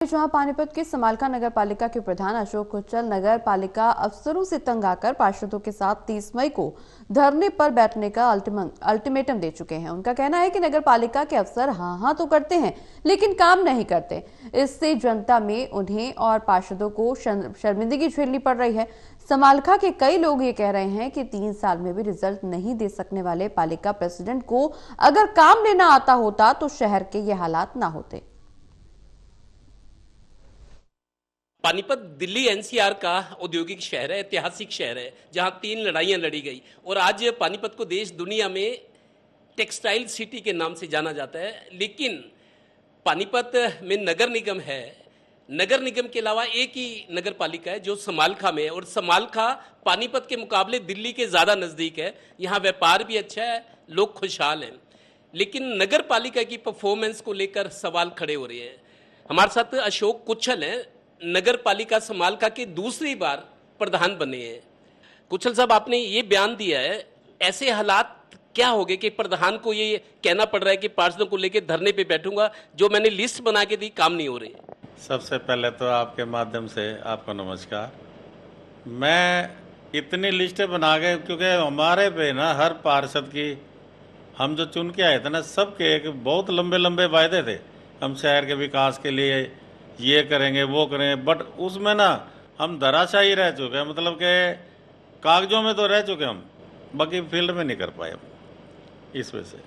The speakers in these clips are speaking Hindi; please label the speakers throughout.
Speaker 1: जहां पानीपत के समालखा नगर पालिका के प्रधान अशोक कुचल नगर पालिका अफसरों से तंग आकर पार्षदों के साथ 30 मई को धरने पर बैठने का अल्टीमेटम दे चुके हैं। उनका कहना है कि नगर पालिका के अफसर हाँ तो करते हैं लेकिन काम नहीं करते। इससे जनता में उन्हें और पार्षदों को शर्मिंदगी झेलनी पड़ रही है। समालखा के कई लोग ये कह रहे हैं कि 3 साल में भी रिजल्ट नहीं दे सकने वाले पालिका प्रेसिडेंट को अगर काम लेना आता होता तो शहर के ये हालात ना होते।
Speaker 2: पानीपत दिल्ली एनसीआर का औद्योगिक शहर है, ऐतिहासिक शहर है, जहां 3 लड़ाइयां लड़ी गई और आज पानीपत को देश दुनिया में टेक्सटाइल सिटी के नाम से जाना जाता है। लेकिन पानीपत में नगर निगम है। नगर निगम के अलावा एक ही नगर पालिका है जो समालखा में है और समालखा पानीपत के मुकाबले दिल्ली के ज़्यादा नज़दीक है। यहाँ व्यापार भी अच्छा है, लोग खुशहाल हैं, लेकिन नगर पालिका की परफॉर्मेंस को लेकर सवाल खड़े हो रहे हैं। हमारे साथ अशोक कुचल हैं, नगर पालिका समालखा के दूसरी बार प्रधान बने हैं। कुचल साहब, आपने ये बयान दिया है, ऐसे हालात क्या हो गए कि प्रधान को ये कहना पड़ रहा है कि पार्षदों को लेकर धरने पे बैठूंगा, जो मैंने लिस्ट बना के दी काम नहीं हो रही?
Speaker 3: सबसे पहले तो आपके माध्यम से आपको नमस्कार। मैं इतनी लिस्टें बना के, क्योंकि हमारे पे ना हर पार्षद की, हम जो चुन के आए थे ना, सबके एक बहुत लंबे लंबे वायदे थे। हम शहर के विकास के लिए ये करेंगे वो करेंगे, बट उसमें ना हम धराशायी रह चुके हैं। मतलब कि कागजों में तो रह चुके हम, बाकी फील्ड में नहीं कर पाए हम, इस वजह से।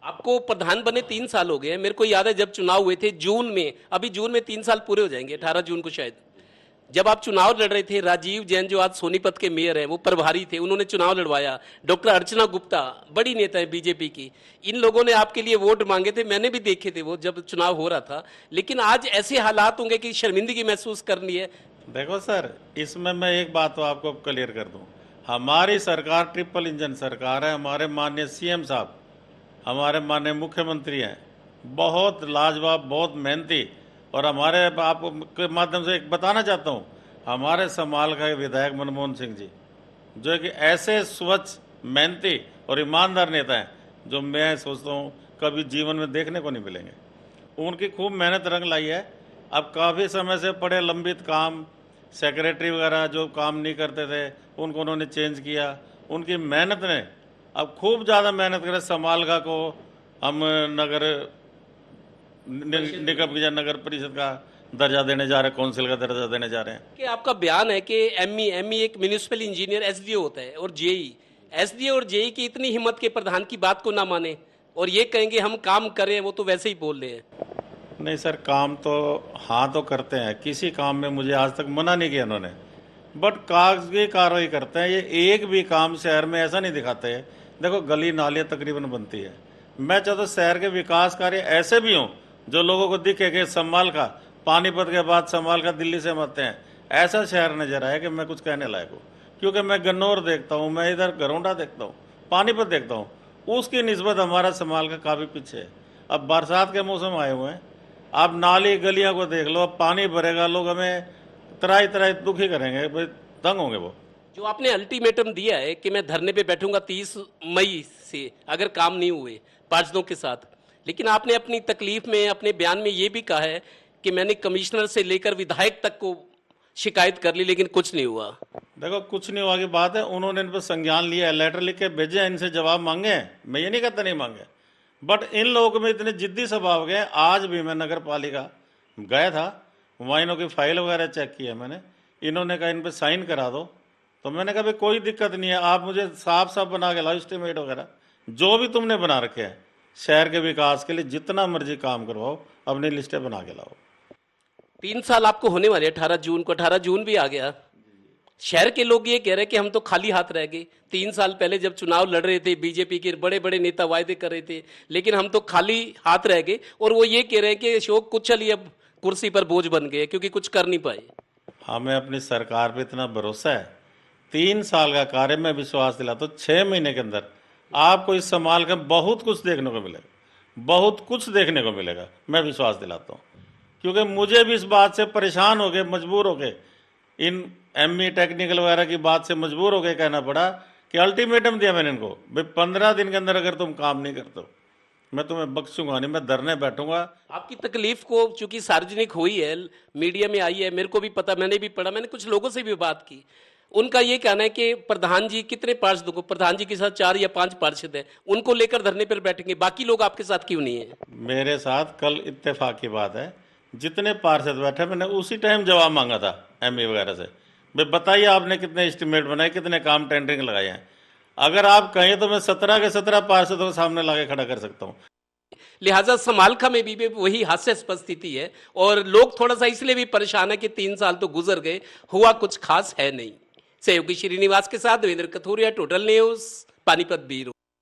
Speaker 2: आपको प्रधान बने 3 साल हो गए हैं। मेरे को याद है जब चुनाव हुए थे जून में, अभी जून में 3 साल पूरे हो जाएंगे, 18 जून को शायद, जब आप चुनाव लड़ रहे थे। राजीव जैन जो आज सोनीपत के मेयर हैं, वो प्रभारी थे, उन्होंने चुनाव लड़वाया। डॉक्टर अर्चना गुप्ता बड़ी नेता है बीजेपी की, इन लोगों ने आपके लिए वोट मांगे थे, मैंने भी देखे थे वो जब चुनाव हो रहा था। लेकिन आज ऐसे हालात होंगे कि शर्मिंदगी महसूस करनी है।
Speaker 3: देखो सर, इसमें मैं एक बात तो आपको क्लियर कर दूं, हमारी सरकार ट्रिपल इंजन सरकार है। हमारे माननीय सीएम साहब, हमारे माननीय मुख्यमंत्री हैं, बहुत लाजवाब, बहुत मेहनती। और हमारे आपके माध्यम से एक बताना चाहता हूँ, हमारे समालखा के विधायक मनमोहन सिंह जी, जो कि ऐसे स्वच्छ, मेहनती और ईमानदार नेता हैं जो मैं सोचता हूँ कभी जीवन में देखने को नहीं मिलेंगे। उनकी खूब मेहनत रंग लाई है। अब काफ़ी समय से पड़े लंबित काम, सेक्रेटरी वगैरह जो काम नहीं करते थे, उनको उन्होंने चेंज किया। उनकी मेहनत ने अब खूब ज़्यादा मेहनत करे। समालखा को हम निगम या नगर परिषद का दर्जा देने जा रहे हैं, काउंसिल का दर्जा देने जा रहे हैं।
Speaker 2: कि आपका बयान है कि एमई एक म्यूनिसिपल इंजीनियर एसडीओ होता है और जेई, एसडीओ और जेई की इतनी हिम्मत के प्रधान की बात को ना माने और ये कहेंगे हम काम कर रहे हैं, वो तो वैसे ही बोल रहे हैं।
Speaker 3: नहीं सर, काम तो हाँ तो करते हैं, किसी काम में मुझे आज तक मना नहीं किया उन्होंने, बट कागजी कार्रवाई करते हैं। ये एक भी काम शहर में ऐसा नहीं दिखाते हैं। देखो, गली नालियाँ तकरीबन बनती है। मैं चाहता हूँ शहर के विकास कार्य ऐसे भी हों जो लोगों को दिखे कि समालखा, पानीपत के बाद समालखा दिल्ली से आते हैं, ऐसा शहर नजर आया कि मैं कुछ कहने लायक हूँ। क्योंकि मैं गन्नौर देखता हूँ, मैं इधर घरौंडा देखता हूँ, पानीपत देखता हूँ, उसकी निस्बत हमारा समालखा काफ़ी पीछे है। अब बरसात के मौसम आए हुए हैं, आप नाली गलियां को देख लो, अब पानी भरेगा, लोग हमें तराई तराई दुखी करेंगे, भाई तंग होंगे वो।
Speaker 2: जो आपने अल्टीमेटम दिया है कि मैं धरने पे बैठूंगा 30 मई से अगर काम नहीं हुए पार्षदों के साथ, लेकिन आपने अपनी तकलीफ में, अपने बयान में ये भी कहा है कि मैंने कमिश्नर से लेकर विधायक तक को शिकायत कर ली लेकिन कुछ नहीं हुआ।
Speaker 3: देखो, कुछ नहीं हुआ की बात है, उन्होंने इन पर संज्ञान लिया है, लेटर लिख के भेजे, इनसे जवाब मांगे हैं। मैं ये नहीं कहता नहीं मांगे, बट इन लोगों में इतने जिद्दी स्वभाव गए। आज भी मैं नगर पालिका गया था, वहाँ इन्हों की फाइल वगैरह चेक किया मैंने, इन्होंने कहा इन पर साइन करा दो, तो मैंने कहा भाई कोई दिक्कत नहीं है, आप मुझे साफ साफ बना के लाओ एस्टीमेट वगैरह, जो भी तुमने बना रखे हैं शहर के विकास के लिए, जितना मर्जी काम करवाओ, अपनी लिस्टें बना के लाओ।
Speaker 2: 3 साल आपको होने वाले, 18 जून को, 18 जून भी आ गया। शहर के लोग ये कह रहे हैं कि हम तो खाली हाथ रह गए। 3 साल पहले जब चुनाव लड़ रहे थे, बीजेपी के बड़े बड़े नेता वायदे कर रहे थे, लेकिन हम तो खाली हाथ रह गए। और वो ये कह रहे हैं कि अशोक कुचल ही अब कुर्सी पर बोझ बन गए क्योंकि कुछ कर नहीं पाए।
Speaker 3: हमें अपनी सरकार पे इतना भरोसा है, 3 साल का कार्य में विश्वास दिलाता हूँ, 6 महीने के अंदर आपको इस संभाल कर बहुत कुछ देखने को मिलेगा, बहुत कुछ देखने को मिलेगा, मैं विश्वास दिलाता हूँ। क्योंकि मुझे भी इस बात से परेशान हो गए, मजबूर हो गए, इन एमई टेक्निकल वगैरह की बात से मजबूर हो गए कहना पड़ा कि अल्टीमेटम दिया मैंने इनको, भाई 15 दिन के अंदर अगर तुम काम नहीं करते हो मैं तुम्हें बख्शूंगा नहीं, मैं धरने बैठूंगा।
Speaker 2: आपकी तकलीफ को चूंकि सार्वजनिक हुई है, मीडिया में आई है, मेरे को भी पता, मैंने भी पढ़ा, मैंने कुछ लोगों से भी बात की। उनका ये कहना है कि प्रधान जी कितने पार्षदों को, प्रधान जी के साथ 4 या 5 पार्षद हैं, उनको लेकर धरने पर बैठेंगे, बाकी लोग आपके साथ क्यों नहीं है?
Speaker 3: मेरे साथ कल इत्तेफाक की बात है, जितने पार्षद बैठे मैंने उसी टाइम जवाब मांगा था एमई वगैरह से, भाई बताइए आपने कितने एस्टिमेट बनाए, कितने काम टेंडरिंग लगाए हैं। अगर आप कहें तो मैं 17 के 17 पार्षदों के सामने लाके खड़ा कर सकता हूँ।
Speaker 2: लिहाजा समालखा में भी वही हास्यास्पद स्थिति है और लोग थोड़ा सा इसलिए भी परेशान है कि 3 साल तो गुजर गए, हुआ कुछ खास है नहीं। सहयोगी श्रीनिवास के साथ Devendra Kathoria, Total News, Panipat bureau.